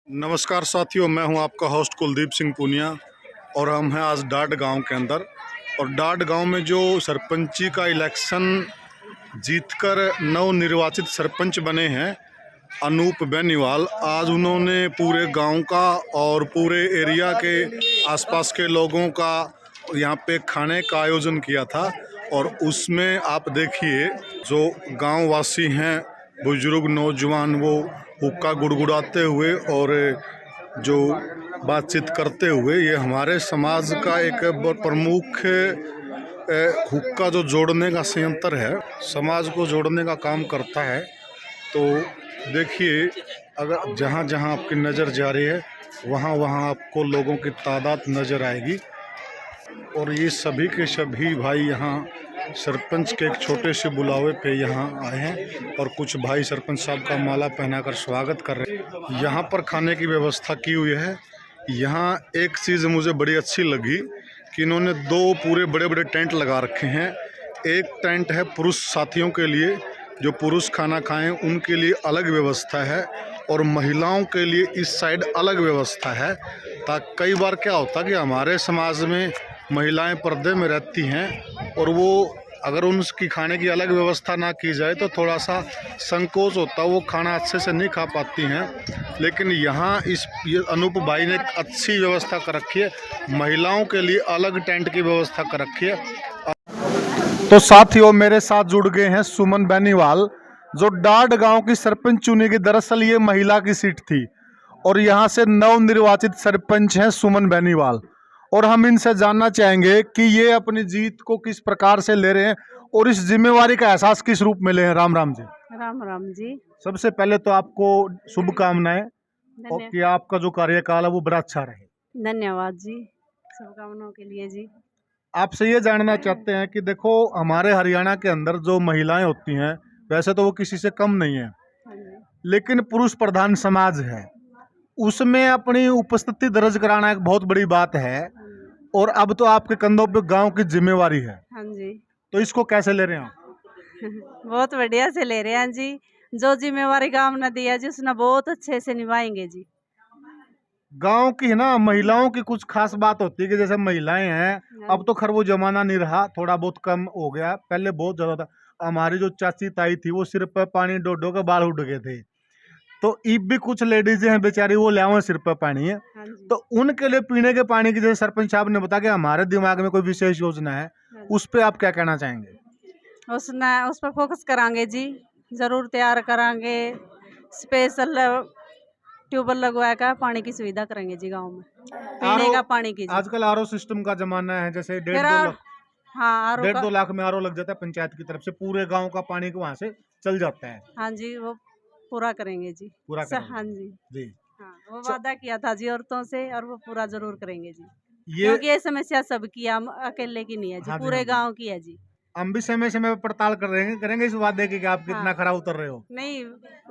नमस्कार साथियों, मैं हूं आपका होस्ट कुलदीप सिंह पूनिया और हम हैं आज डाट गांव के अंदर। और डाट गांव में जो सरपंची का इलेक्शन जीतकर नवनिर्वाचित सरपंच बने हैं अनूप बेनीवाल, आज उन्होंने पूरे गांव का और पूरे एरिया के आसपास के लोगों का यहां पे खाने का आयोजन किया था। और उसमें आप देखिए जो गांव वासी हैं, बुजुर्ग नौजवान, वो हुक्का गुड़गुड़ाते हुए और जो बातचीत करते हुए, ये हमारे समाज का एक प्रमुख हुक्का जो जोड़ने का संयंत्र है, समाज को जोड़ने का काम करता है। तो देखिए, अगर जहाँ जहाँ आपकी नज़र जा रही है वहाँ वहाँ आपको लोगों की तादाद नज़र आएगी। और ये सभी के सभी भाई यहाँ सरपंच के एक छोटे से बुलावे पे यहाँ आए हैं और कुछ भाई सरपंच साहब का माला पहनाकर स्वागत कर रहे हैं। यहाँ पर खाने की व्यवस्था की हुई है। यहाँ एक चीज़ मुझे बड़ी अच्छी लगी कि इन्होंने दो पूरे बड़े बड़े टेंट लगा रखे हैं। एक टेंट है पुरुष साथियों के लिए, जो पुरुष खाना खाएं उनके लिए अलग व्यवस्था है, और महिलाओं के लिए इस साइड अलग व्यवस्था है। ताकि कई बार क्या होता है कि हमारे समाज में महिलाएं पर्दे में रहती हैं और वो अगर उनकी खाने की अलग व्यवस्था ना की जाए तो थोड़ा सा संकोच होता है, वो खाना अच्छे से नहीं खा पाती हैं। लेकिन यहाँ ये अनूप भाई ने एक अच्छी व्यवस्था कर रखी है, महिलाओं के लिए अलग टेंट की व्यवस्था कर रखी है। तो साथियों, मेरे साथ जुड़ गए हैं सुमन बेनीवाल, जो डाट गांव की सरपंच चुनी गई। दरअसल ये महिला की सीट थी और यहाँ से नवनिर्वाचित सरपंच हैं सुमन बेनीवाल। और हम इनसे जानना चाहेंगे कि ये अपनी जीत को किस प्रकार से ले रहे हैं और इस जिम्मेवारी का एहसास किस रूप में ले हैं। राम राम जी। राम राम जी। सबसे पहले तो आपको शुभकामनाएं और कि आपका जो कार्यकाल है वो बड़ा अच्छा रहे। धन्यवाद जी, शुभकामनाओं के लिए जी। आपसे ये जानना चाहते हैं कि देखो, हमारे हरियाणा के अंदर जो महिलाएं होती हैं, वैसे तो वो किसी से कम नहीं है, लेकिन पुरुष प्रधान समाज है, उसमें अपनी उपस्थिति दर्ज कराना एक बहुत बड़ी बात है। और अब तो आपके कंधों पे गांव की जिम्मेवारी है। हाँ जी। तो इसको कैसे ले रहे हैं आप? बहुत बढ़िया से ले रहे हैं जी। जो जिम्मेवारी गांव ने दिया जी, उसने बहुत अच्छे से निभाएंगे जी। गांव की है ना, महिलाओं की कुछ खास बात होती है कि जैसे महिलाएं हैं, अब तो खैर वो जमाना नहीं रहा, थोड़ा बहुत कम हो गया, पहले बहुत ज्यादा था। हमारी जो चाची ताई थी वो सिर पर पानी डो डो के बाल उठ गए थे। तो अब भी कुछ लेडीज हैं बेचारी, वो ले सिर पर पानी है। हाँ जी। तो उनके लिए पीने के पानी की, जैसे सरपंच साहब ने बताया कि हमारे दिमाग में कोई विशेष योजना है, उस पर आप क्या कहना चाहेंगे? उस पर फोकस करांगे जी, जरूर तैयार करांगे। स्पेशल ट्यूबवेल लगवा कर पानी की सुविधा करेंगे जी गांव में, पीने का पानी की जी। आजकल आरओ सिस्टम का जमाना है, जैसे फिर हाँ, डेढ़ दो लाख में आरओ लग जाता है पंचायत की तरफ से, पूरे गांव का पानी वहां से चल जाता है। हाँ जी, वो पूरा करेंगे जी। पूरा करेंगे। हाँ जी जी। हाँ, वो वादा किया था जी औरतों से, और वो पूरा जरूर करेंगे जी। ये क्योंकि ये समस्या सबकी है, हम अकेले की नहीं है जी, हाँ जी, पूरे हाँ जी। गांव की है जी। हम भी समय समय पर पड़ताल करेंगे इस वादे की कि आप कितना हाँ। खरा उतर रहे हो। नहीं,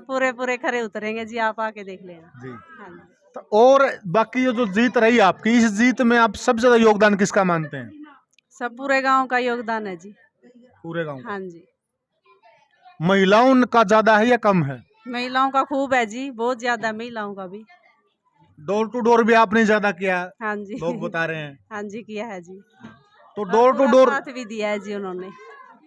पूरे खरे उतरेंगे जी, आप आके देख लेना जी। हाँ जी। तो और बाकी ये जो जीत रही आपकी, इस जीत में आप सबसे ज्यादा योगदान किसका मानते हैं? सब पूरे गांव का योगदान है जी। पूरे गांव का। हाँ जी। महिलाओं का ज्यादा है या कम है? महिलाओं का खूब है जी, बहुत ज्यादा महिलाओं का भी। डोर टू डोर भी आपने ज्यादा किया, हाँ जी। लोग बता रहे हैं। हाँ जी, किया है जी। तो और डोर टू पूरा डोर, साथ भी दिया है जी उन्होंने।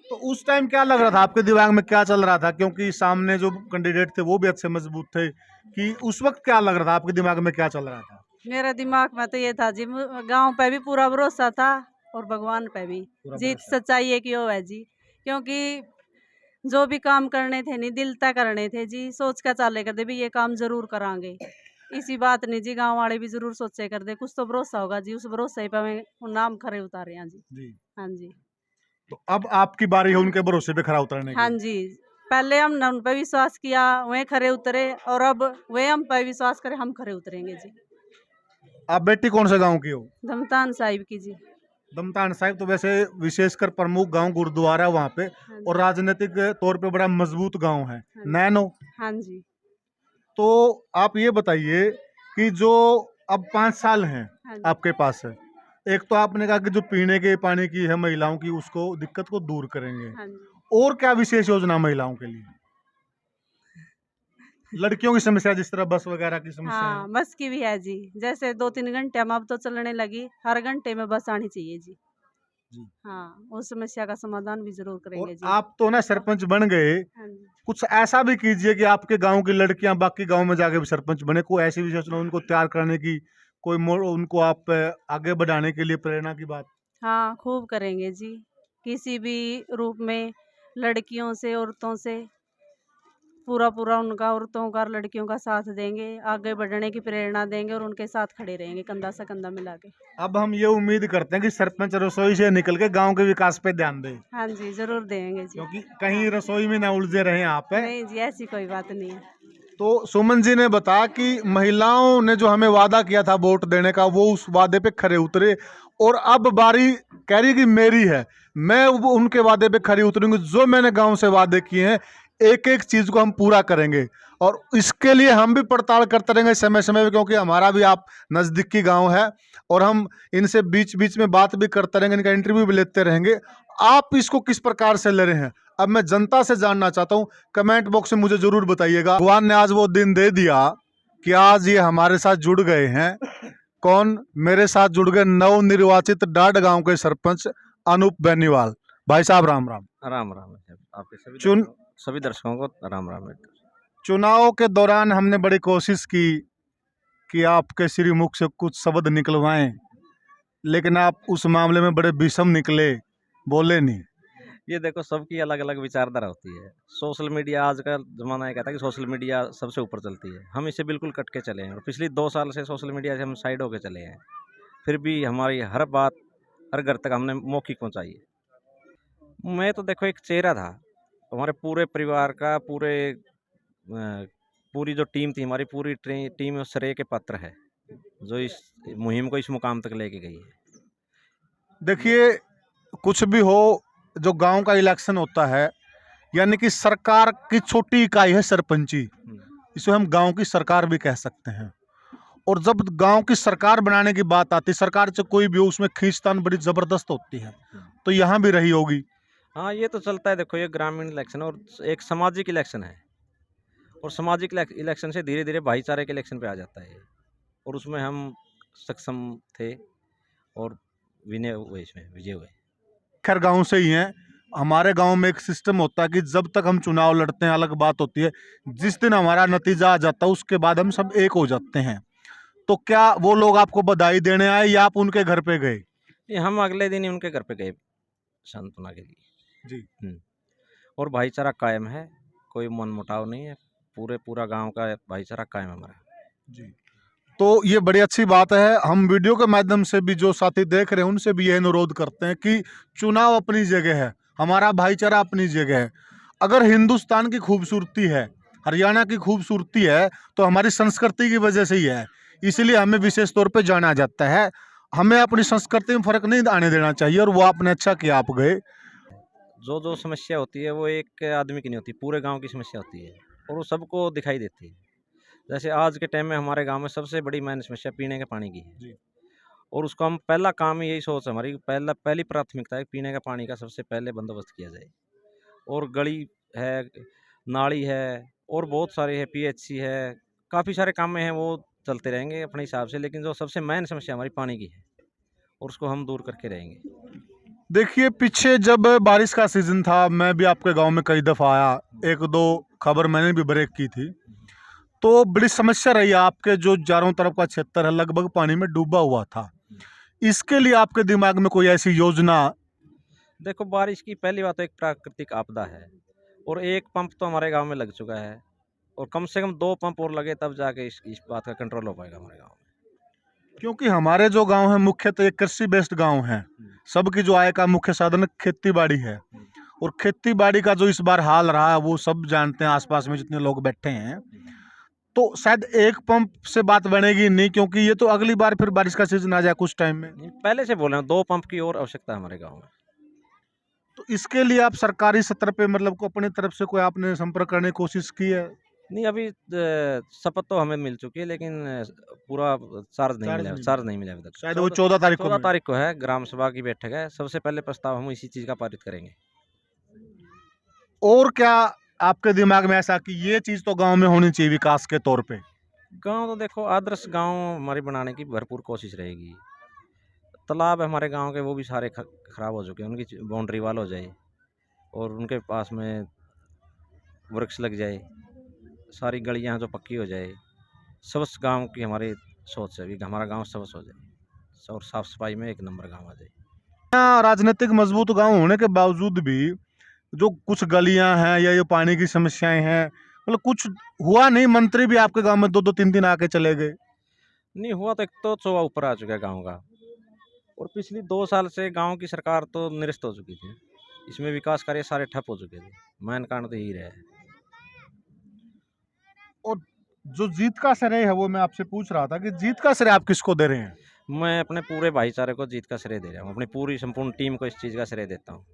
तो उस टाइम क्या लग रहा था आपके दिमाग में, क्या चल रहा था? क्योंकि सामने जो कैंडिडेट थे वो भी अच्छे मजबूत थे, कि उस वक्त क्या लग रहा था आपके दिमाग में, क्या चल रहा था? मेरे दिमाग में तो ये था जी, गांव पे भी पूरा भरोसा था और भगवान पे भी। जीत सच्चाई है कि वो है जी, क्योंकि जो भी काम करने थे नहीं, दिल तय करने थे जी, सोच कर चाले कर दे भी ये काम जरूर करांगे। इसी बात नहीं जी, गांव वाले भी जरूर सोचे कर दे, कुछ तो भरोसा होगा जी, उस भरोसे पे हमें नाम खरे उतारे हैं जी। हाँ जी। तो अब आपकी बारी है उनके भरोसे पे खरा उतरने हाँ की। जी, पहले हमने उन पर विश्वास किया, वह खरे उतरे, और अब वे हम पर विश्वास करें, हम खरे उतरेंगे जी। आप बेटी कौन से गांव की हो? धमतान साहिब की जी। दमतान साहिब तो वैसे विशेषकर प्रमुख गांव गुरुद्वारा है वहाँ पे, हाँ और राजनीतिक तौर पे बड़ा मजबूत गांव है। जी। नैनो, हाँ जी। तो आप ये बताइए कि जो अब 5 साल हैं हाँ जी। आपके पास है, एक तो आपने कहा कि जो पीने के पानी की है महिलाओं की, उसको दिक्कत को दूर करेंगे, हाँ जी। और क्या विशेष योजना महिलाओं के लिए? लड़कियों की समस्या जिस तरह बस वगैरह की समस्या हाँ, है। बस की भी है जी। जैसे 2-3 घंटे में अब तो चलने लगी, हर घंटे में बस आनी चाहिए जी। जी। हाँ, उस समस्या का समाधान भी ज़रूर और करेंगे जी। आप तो ना सरपंच बन गए, हाँ जी। कुछ ऐसा भी कीजिए कि आपके गांव की लड़कियां बाकी गांव में जाके भी सरपंच बने। कोई ऐसी भी योजना उनको तैयार करने की, कोई उनको आप आगे बढ़ाने के लिए प्रेरणा की बात। हाँ, खूब करेंगे जी। किसी भी रूप में लड़कियों से, औरतों से पूरा-पूरा उनका औरतों का और लड़कियों का साथ देंगे, आगे बढ़ने की प्रेरणा देंगे और उनके साथ खड़े रहेंगे कंधा से कंधा मिला के। अब हम ये उम्मीद करते हैं कि सरपंच रसोई से निकल के गांव के विकास पे ध्यान दें, हाँ जी, ज़रूर देंगे जी। क्योंकि हाँ। कहीं रसोई में ना उलझे रहें आप है। नहीं जी, ऐसी कोई बात नहीं है। तो सुमन जी ने बताया कि महिलाओं ने जो हमें वादा किया था वोट देने का, वो उस वादे पे खरे उतरे, और अब बारी कह रही कि मेरी है, मैं उनके वादे पे खरी उतरूंगी। जो मैंने गांव से वादे किए हैं, एक एक चीज को हम पूरा करेंगे, और इसके लिए हम भी पड़ताल करते रहेंगे समय समय पे, क्योंकि हमारा भी आप नजदीकी गांव है, और हम इनसे बीच बीच में बात भी करते रहेंगे, इनका इंटरव्यू भी लेते रहेंगे। आप इसको किस प्रकार से ले रहे हैं, अब मैं जनता से जानना चाहता हूं। कमेंट बॉक्स में मुझे जरूर बताइएगा। भगवान ने आज वो दिन दे दिया कि आज ये हमारे साथ जुड़ गए हैं। कौन मेरे साथ जुड़ गए? नवनिर्वाचित डाड गांव के सरपंच अनूप बेनीवाल भाई साहब, राम राम। राम राम है आपके चुन सभी दर्शकों को राम राम है। चुनाव के दौरान हमने बड़ी कोशिश की कि आपके श्री मुख से कुछ शब्द निकलवाएं, लेकिन आप उस मामले में बड़े विषम निकले, बोले नहीं। ये देखो, सबकी अलग अलग विचारधारा होती है। सोशल मीडिया आज का ज़माना ये कहता है कि सोशल मीडिया सबसे ऊपर चलती है। हम इससे बिल्कुल कट के चले हैं और पिछली 2 साल से सोशल मीडिया से हम साइड होके चले हैं। फिर भी हमारी हर बात हर घर तक हमने मौखिक पहुंचाई है। मैं तो देखो एक चेहरा था हमारे पूरे परिवार का, पूरी जो टीम थी हमारी, पूरी टीम उस श्रेय के पात्र है जो इस मुहिम को इस मुकाम तक लेके गई है। देखिए, कुछ भी हो, जो गांव का इलेक्शन होता है, यानी कि सरकार की छोटी इकाई है सरपंची। इसे हम गांव की सरकार भी कह सकते हैं। और जब गांव की सरकार बनाने की बात आती है, सरकार से कोई भी हो, उसमें खींचतान बड़ी जबरदस्त होती है, तो यहाँ भी रही होगी। हाँ, ये तो चलता है। देखो, ये ग्रामीण इलेक्शन और एक सामाजिक इलेक्शन है, और सामाजिक इलेक्शन से धीरे धीरे भाईचारे के इलेक्शन पे आ जाता है, और उसमें हम सक्षम थे और विनय हुए, इसमें विजय हुए। खैर गांव से ही हैं। हमारे गांव में एक सिस्टम होता है कि जब तक हम चुनाव लड़ते हैं अलग बात होती है, जिस दिन हमारा नतीजा आ जाता है उसके बाद हम सब एक हो जाते हैं। तो क्या वो लोग आपको बधाई देने आए या आप उनके घर पे गए? ये हम अगले दिन ही उनके घर पे गए सांत्वना के लिए जी। और भाईचारा कायम है, कोई मनमुटाव नहीं है। पूरा गांव का भाईचारा कायम है हमारा। जी। तो ये बड़ी अच्छी बात है। हम वीडियो के माध्यम से भी जो साथी देख रहे हैं उनसे भी यह अनुरोध करते हैं कि चुनाव अपनी जगह है, हमारा भाईचारा अपनी जगह है। अगर हिंदुस्तान की खूबसूरती है, हरियाणा की खूबसूरती है, तो हमारी संस्कृति की वजह से ही है। इसलिए हमें विशेष तौर पे जाना जाता है। हमें अपनी संस्कृति में फर्क नहीं आने देना चाहिए, और वो आपने अच्छा किया, आप गए। जो समस्या होती है वो एक आदमी की नहीं होती, पूरे गांव की समस्या होती है, और वो सबको दिखाई देती है। जैसे आज के टाइम में हमारे गांव में सबसे बड़ी मेन समस्या पीने के पानी की जी। है, और उसको हम पहला काम ही यही सोच हमारी पहली प्राथमिकता है, पीने का पानी का सबसे पहले बंदोबस्त किया जाए। और गली है, नाली है, और बहुत सारे है, पीएचसी है, काफ़ी सारे काम में हैं, वो चलते रहेंगे अपने हिसाब से। लेकिन जो सबसे मेन समस्या हमारी पानी की है, और उसको हम दूर करके रहेंगे। देखिए, पीछे जब बारिश का सीजन था, मैं भी आपके गांव में कई दफ़ा आया, एक दो खबर मैंने भी ब्रेक की थी। तो बड़ी समस्या रही, आपके जो चारों तरफ का क्षेत्र है लगभग पानी में डूबा हुआ था। इसके लिए आपके दिमाग में कोई ऐसी योजना? देखो, बारिश की पहली बात तो एक प्राकृतिक आपदा है, और एक पंप तो हमारे गांव में लग चुका है, और कम से कम 2 पंप और लगे तब जाके इस बात का कंट्रोल हो पाएगा हमारे गांव में। क्योंकि हमारे जो गांव है मुख्यतः एक कृषि बेस्ड गांव है। सबकी जो आय का मुख्य साधन खेती बाड़ी है, और खेती बाड़ी का जो इस बार हाल रहा है वो सब जानते हैं, आसपास में जितने लोग बैठे हैं। तो शायद एक पंप से बात बनेगी नहीं, क्योंकि ये तो अगली बार फिर बारिश का सीजन आ जाए कुछ टाइम में। पहले से बोल रहे हैं, 2 पंप की और आवश्यकता है हमारे गाँव में। तो इसके लिए आप सरकारी स्तर पे मतलब को अपनी तरफ से कोई आपने संपर्क करने की कोशिश की है? नहीं, अभी शपथ तो हमें मिल चुकी है, लेकिन पूरा चार्ज नहीं मिला अभी तक। शायद वो 14 तारीख को 14 तारीख को है, ग्राम सभा की बैठक है। सबसे पहले प्रस्ताव हम इसी चीज़ का पारित करेंगे। और क्या आपके दिमाग में ऐसा कि ये चीज़ तो गांव में होनी चाहिए विकास के तौर पे? गांव तो देखो आदर्श गांव हमारी बनाने की भरपूर कोशिश रहेगी। तालाब है हमारे गांव के, वो भी सारे खराब हो चुके हैं, उनकी बाउंड्री वाल हो जाए और उनके पास में वृक्ष लग जाए, सारी गलियां जो पक्की हो जाए। स्वच्छ गांव की हमारी सोच है कि हमारा गांव स्वच्छ हो जाए और साफ सफाई में एक नंबर गांव आ जाए। राजनीतिक मजबूत गांव होने के बावजूद भी जो कुछ गलियां हैं या ये पानी की समस्याएं हैं, मतलब कुछ हुआ नहीं। मंत्री भी आपके गांव में 2-2 3-3 आके चले गए। नहीं हुआ तो एक तो चौवा ऊपर आ चुका है गांव का, और पिछली 2 साल से गांव की सरकार तो निरस्त हो चुकी थी, इसमें विकास कार्य सारे ठप हो चुके थे। मेन कारण तो यही रहा है। और जो जीत का श्रेय है वो मैं आपसे पूछ रहा था कि जीत का श्रेय आप किसको दे रहे हैं? मैं अपने पूरे भाईचारे को जीत का श्रेय दे रहा हूँ, अपनी पूरी संपूर्ण टीम को इस चीज़ का श्रेय देता हूँ।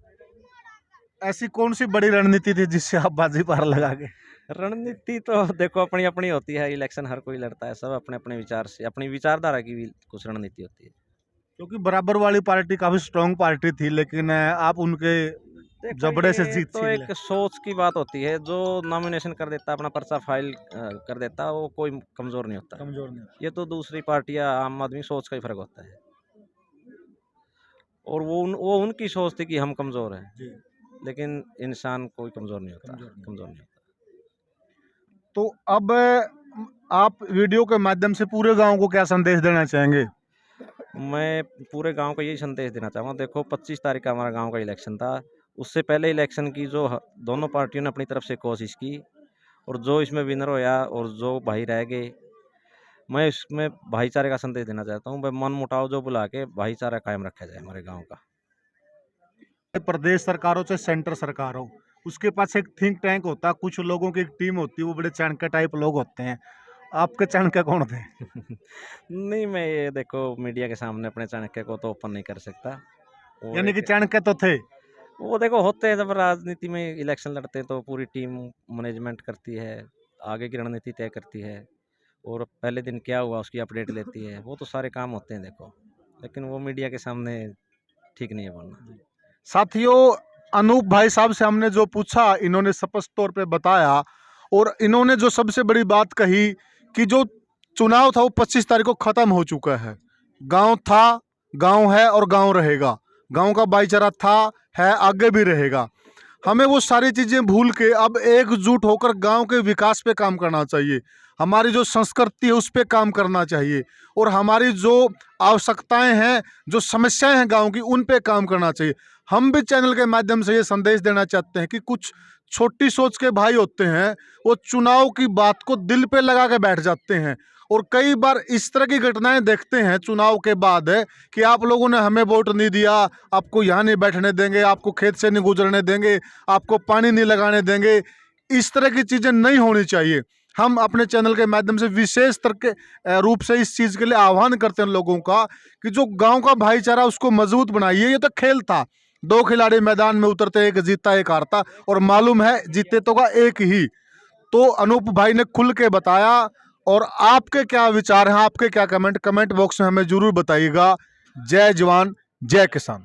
ऐसी कौन सी बड़ी रणनीति थी जिससे आप बाजी पार लगा गए? रणनीति तो देखो अपनी अपनी होती है, इलेक्शन हर कोई लड़ता है, सब अपने अपने विचार से, अपनी विचारधारा की भी कुछ रणनीति होती है। क्योंकि बराबर वाली पार्टी काफी स्ट्रांग पार्टी थी, लेकिन आप उनके देखो जबड़े से ये जीत तो छीन एक सोच की बात होती है। जो नॉमिनेशन कर देता है, अपना पर्चा फाइल कर देता है, वो कोई कमजोर नहीं होता। कमजोर नहीं। ये तो दूसरी पार्टी या आम आदमी सोच का ही फर्क होता है, और वो उनकी सोच थी कि हम कमजोर हैं, जी। लेकिन इंसान कोई कमजोर नहीं होता, कमजोर नहीं होता। तो अब आप वीडियो के माध्यम से पूरे गांव को क्या संदेश देना चाहेंगे? मैं पूरे गांव को यही संदेश देना चाहूँगा। देखो 25 तारीख का हमारा गांव का इलेक्शन था, उससे पहले इलेक्शन की जो दोनों पार्टियों ने अपनी तरफ से कोशिश की, और जो इसमें विनर होया और जो भाई रह गए, मैं इसमें भाईचारे का संदेश देना चाहता हूँ। मन मुटाव जो बुला के भाईचारा कायम रखा जाए हमारे गाँव का। प्रदेश सरकार हो चाहे सेंटर सरकार हो, उसके पास एक थिंक टैंक होता है, कुछ लोगों की एक टीम होती है, वो बड़े चाणक्य टाइप लोग होते हैं। आपके चाणक्य कौन थे? नहीं, मैं ये देखो मीडिया के सामने अपने चाणक्य को तो ओपन नहीं कर सकता। वो यानी कि एक चाणक्य तो थे। वो देखो होते हैं, जब राजनीति में इलेक्शन लड़ते हैं तो पूरी टीम मैनेजमेंट करती है, आगे की रणनीति तय करती है, और पहले दिन क्या हुआ उसकी अपडेट लेती है। वो तो सारे काम होते हैं देखो, लेकिन वो मीडिया के सामने ठीक नहीं है बोलना। साथियों, अनूप भाई साहब से हमने जो पूछा, इन्होंने स्पष्ट तौर पे बताया, और इन्होंने जो सबसे बड़ी बात कही कि जो चुनाव था वो 25 तारीख को खत्म हो चुका है। गांव था, गांव है और गांव रहेगा। गांव का भाईचारा था, है, आगे भी रहेगा। हमें वो सारी चीज़ें भूल के अब एकजुट होकर गांव के विकास पे काम करना चाहिए। हमारी जो संस्कृति है उस पे काम करना चाहिए, और हमारी जो आवश्यकताएं हैं, जो समस्याएं हैं गांव की, उन पे काम करना चाहिए। हम भी चैनल के माध्यम से ये संदेश देना चाहते हैं कि कुछ छोटी सोच के भाई होते हैं, वो चुनाव की बात को दिल पे लगा के बैठ जाते हैं, और कई बार इस तरह की घटनाएं देखते हैं चुनाव के बाद है कि आप लोगों ने हमें वोट नहीं दिया, आपको यहाँ नहीं बैठने देंगे, आपको खेत से नहीं गुजरने देंगे, आपको पानी नहीं लगाने देंगे। इस तरह की चीज़ें नहीं होनी चाहिए। हम अपने चैनल के माध्यम से विशेष तरह के रूप से इस चीज़ के लिए आह्वान करते हैं लोगों का कि जो गांव का भाईचारा उसको मजबूत बनाइए। ये तो खेल था, 2 खिलाड़ी मैदान में उतरते, एक जीतता एक हारता, और मालूम है जीते तो का एक ही। तो अनूप भाई ने खुल के बताया। और आपके क्या विचार हैं, आपके क्या कमेंट बॉक्स में हमें जरूर बताइएगा। जय जवान जय किसान।